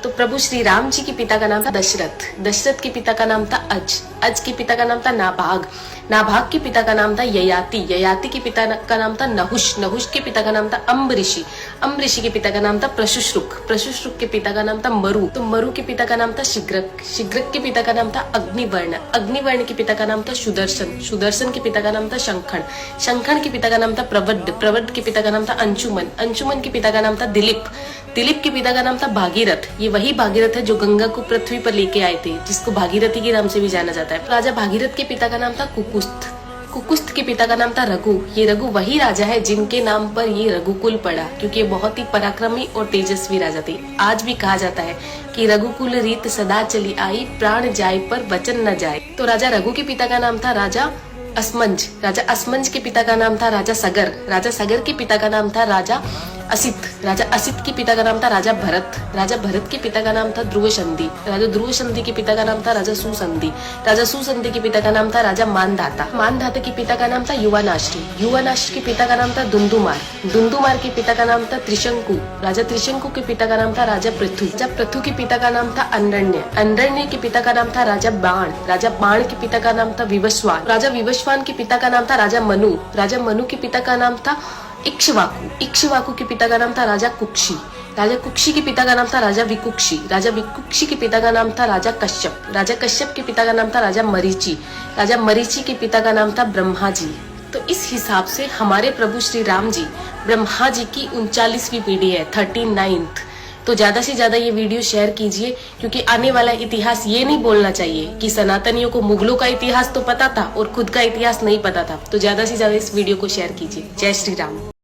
तो प्रभु श्री राम जी के पिता का नाम था दशरथ, दशरथ के पिता का नाम था अज, अज के पिता का नाम था नाभाग, नाभाग के पिता का नाम था ययाति, ययाति के पिता का नाम था नहुष, नहुष के पिता का नाम था अम्बऋषि, अम्बऋषि के पिता का नाम था प्रशुश्रुक, प्रशुश्रुक के पिता का नाम था मरु, तो मरु के पिता का नाम था शिग्रक, शिग्रक के पिता का नाम था अग्निवर्ण, अग्निवर्ण के पिता का नाम था सुदर्शन, सुदर्शन के पिता का नाम था शंखण, शंखण के पिता का नाम था प्रवड्ड, प्रवड्ड के पिता का नाम था अंशुमन, अंशुमन के पिता का नाम था दिलीप, दिलीप के पिता का नाम था भागीरथ, ये वही भागीरथ है जो गंगा को पृथ्वी पर लेके आए थे, जिसको भागीरथी के नाम से भी जाना जाता है। राजा भागीरथ के पिता का नाम था कुकुस्थ, कुकुस्थ के पिता का नाम था रघु, ये रघु वही राजा है जिनके नाम पर ये रघुकुल पड़ा, क्योंकि ये बहुत ही पराक्रमी और तेजस्वी राजा थे। आज भी कहा जाता है कि रघुकुल रीत सदा चली आई, प्राण जाए पर वचन न जाए। तो राजा रघु के पिता का नाम था राजा असमंज, राजा असमंज के पिता का नाम था राजा सगर, राजा सगर के पिता का नाम था राजा असित, राजा असित के पिता का नाम था राजा भरत, राजा भरत के पिता का नाम था ध्रुव संधि, राजा ध्रुव संधि के पिता का नाम था राजा सुसंधि, राजा सुसंधि के पिता का नाम था राजा मानधाता, मानधाता के पिता का नाम था युवानाश्री, युवानाश्री के पिता का नाम था दुंदुमार, दुंदुमार के पिता का नाम था त्रिशंकु, राजा त्रिशंकु के पिता का नाम था राजा पृथु, राजा पृथु के पिता का नाम था अनरण्य, अनरण्य के पिता का नाम था राजा बाण, राजा बाण के पिता का नाम था विवस्वान, राजा विवस्वान के पिता का नाम था राजा मनु, राजा मनु के पिता का नाम था इक्ष्वाकु, इक्ष्वाकु के पिता का नाम था राजा कुक्षी, राजा कुक्षी के पिता का नाम था राजा विकुक्षी, राजा विकुक्षी के पिता का नाम था राजा कश्यप, राजा कश्यप के पिता का नाम था राजा मरीचि, राजा मरीचि के पिता का नाम था ब्रह्मा जी। तो इस हिसाब से हमारे प्रभु श्री राम जी ब्रह्मा जी की 39वीं पीढ़ी है, 39th। तो ज्यादा से ज्यादा ये वीडियो शेयर कीजिए, क्योंकि आने वाला इतिहास ये नहीं बोलना चाहिए कि सनातनियों को मुगलों का इतिहास तो पता था और खुद का इतिहास नहीं पता था। तो ज्यादा से ज्यादा इस वीडियो को शेयर कीजिए। जय श्री राम।